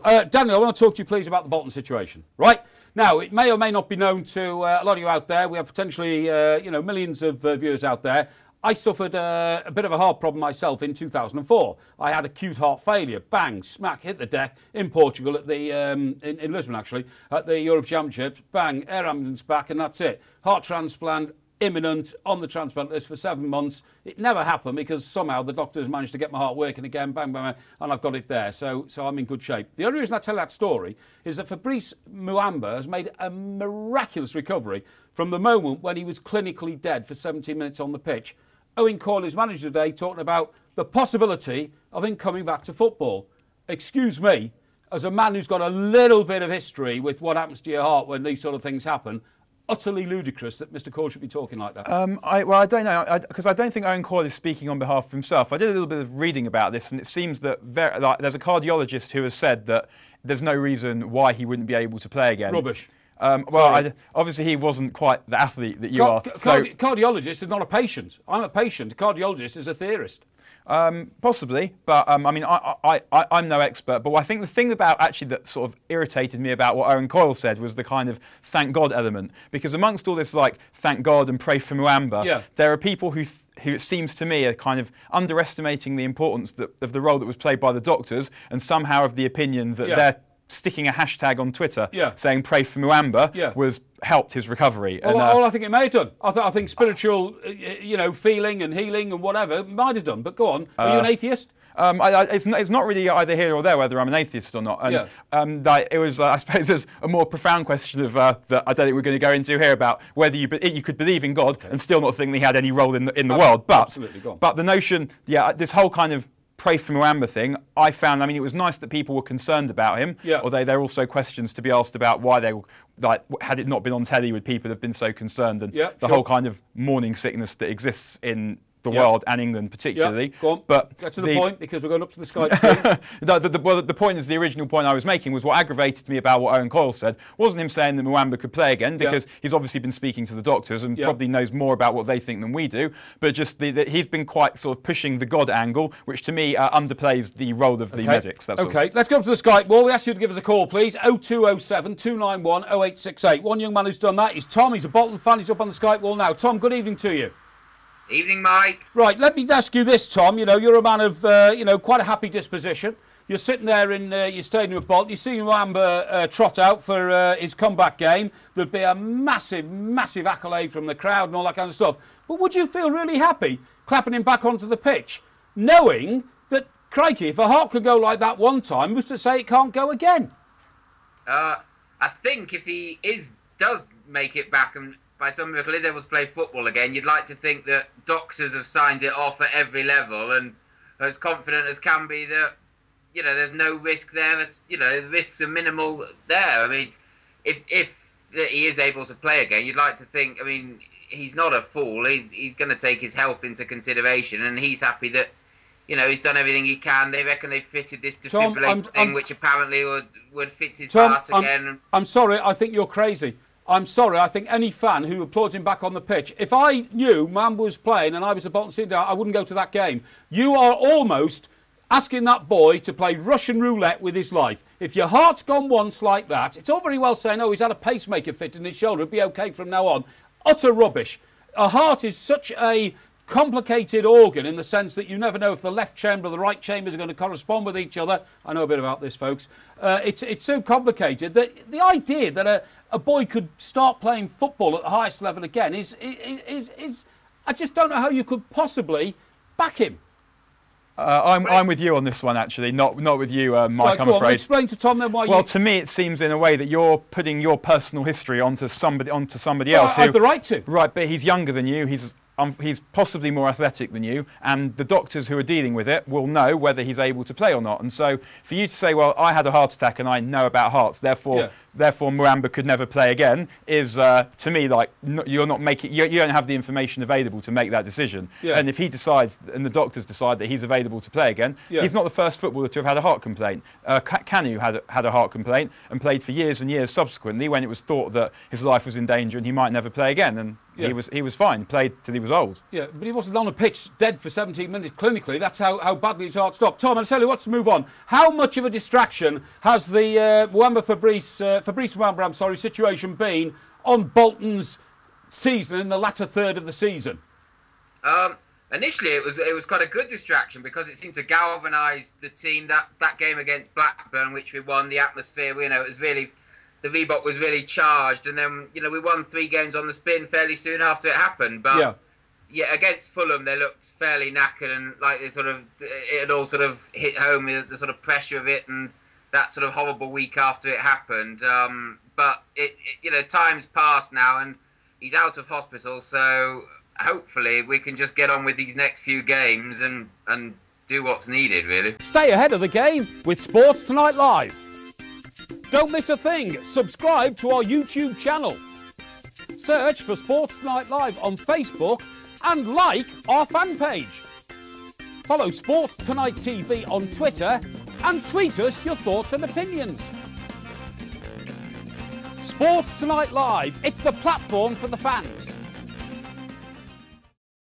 Daniel, I want to talk to you, please, about the Bolton situation. Right? Now, it may or may not be known to a lot of you out there. We have potentially, millions of viewers out there. I suffered a bit of a heart problem myself in 2004. I had acute heart failure. Bang, smack, hit the deck in Portugal at the in Lisbon, actually, at the Europe Championships. Bang, air ambulance back, and that's it. Heart transplant, imminent, on the transplant list for 7 months. It never happened because somehow the doctors managed to get my heart working again, bang, bang, bang, and I've got it there. So I'm in good shape. The only reason I tell that story is that Fabrice Muamba has made a miraculous recovery from the moment when he was clinically dead for 17 minutes on the pitch. Owen Coyle, his manager today, talking about the possibility of him coming back to football. Excuse me, as a man who's got a little bit of history with what happens to your heart when these sort of things happen, utterly ludicrous that Mr. Coyle should be talking like that. I don't know, because I don't think Owen Coyle is speaking on behalf of himself. I did a little bit of reading about this, and it seems that there's a cardiologist who has said that there's no reason why he wouldn't be able to play again. Rubbish. Obviously he wasn't quite the athlete that you are. Cardiologist is not a patient. I'm a patient. A cardiologist is a theorist. Possibly, but I'm no expert. But I think the thing about actually that sort of irritated me about what Owen Coyle said was the kind of thank God element. Because amongst all this like thank God and pray for Muamba, there are people who it seems to me are kind of underestimating the importance of the role that was played by the doctors, and somehow of the opinion that they're sticking a hashtag on Twitter saying pray for Muamba was helped his recovery. Well, I think it may have done. I think spiritual, feeling and healing and whatever might have done. But go on, are you an atheist? It's not really either here or there whether I'm an atheist or not. And it was, I suppose, there's a more profound question of that I don't think we're going to go into here about whether you could believe in God and still not think that he had any role in the world. But absolutely, go on. But the notion, this whole kind of pray for Muamba thing, I found, it was nice that people were concerned about him, although there are also questions to be asked about why they, had it not been on telly, would people have been so concerned, and the whole kind of mourning sickness that exists in the world and England particularly. Go on. But get to the point, because we're going up to the Skype screen. The point is, the original point I was making was what aggravated me about what Owen Coyle said wasn't him saying that Muamba could play again, because he's obviously been speaking to the doctors and probably knows more about what they think than we do, but just that he's been quite sort of pushing the God angle, which to me underplays the role of the medics. That's all. Let's go up to the Skype wall. We ask you to give us a call, please. 0207 291 0868. One young man who's done that is Tom. He's a Bolton fan. He's up on the Skype wall now. Tom, good evening to you. Evening, Mike. Right, let me ask you this, Tom. You're a man of, quite a happy disposition. You're sitting there in your stadium at Bolton. You see Muamba trot out for his comeback game. There'd be a massive, massive accolade from the crowd and all that kind of stuff. But would you feel really happy clapping him back onto the pitch, knowing that, crikey, if a heart could go like that one time, who's to say it can't go again? I think if he does make it back and by some miracle is able to play football again, you'd like to think that doctors have signed it off at every level and are as confident as can be that, there's no risk there, that, the risks are minimal there. If he is able to play again, you'd like to think, he's not a fool. He's going to take his health into consideration, and he's happy that, he's done everything he can. They reckon they've fitted this defibrillator thing, which apparently would fit his heart again. I'm sorry, I think you're crazy. I'm sorry, I think any fan who applauds him back on the pitch, if I knew Muamba was playing and I was a Bolton City, I wouldn't go to that game. You are almost asking that boy to play Russian roulette with his life. If your heart's gone once like that, it's all very well saying, he's had a pacemaker fitted in his shoulder, it'll be okay from now on. Utter rubbish. A heart is such a complicated organ in the sense that you never know if the left chamber or the right chambers are going to correspond with each other. I know a bit about this, folks. It's so complicated that the idea that a boy could start playing football at the highest level again is I just don't know how you could possibly back him. I'm with you on this one, actually, not with you, Mike. I'm afraid. Explain to Tom then why. Well, to me, it seems in a way that you're putting your personal history onto somebody else. I have the right to. Right, but he's younger than you. He's possibly more athletic than you, and the doctors who are dealing with it will know whether he's able to play or not. And so, for you to say, "Well, I had a heart attack and I know about hearts, therefore therefore Muamba could never play again, is to me like you're not making, you don't have the information available to make that decision. Yeah. And if he decides, and the doctors decide that he's available to play again, he's not the first footballer to have had a heart complaint. Kanu had a heart complaint and played for years and years subsequently when it was thought that his life was in danger and he might never play again. And he was fine, played till he was old. Yeah, but he wasn't on a pitch dead for 17 minutes clinically. That's how badly his heart stopped. Tom, I'll tell you what, to move on. How much of a distraction has the Fabrice Muamba, situation been on Bolton's season in the latter third of the season? Initially, it was quite a good distraction because it seemed to galvanise the team. That game against Blackburn, which we won, the atmosphere, it was really, the Reebok was really charged, and then we won 3 games on the spin fairly soon after it happened. But yeah, against Fulham, they looked fairly knackered, and like it had all sort of hit home, the sort of pressure of it, and that sort of horrible week after it happened. But time's passed now, and he's out of hospital, so hopefully we can just get on with these next few games and do what's needed, really. Stay ahead of the game with Sports Tonight Live. Don't miss a thing. Subscribe to our YouTube channel. Search for Sports Tonight Live on Facebook and like our fan page. Follow Sports Tonight TV on Twitter and tweet us your thoughts and opinions. Sports Tonight Live, it's the platform for the fans.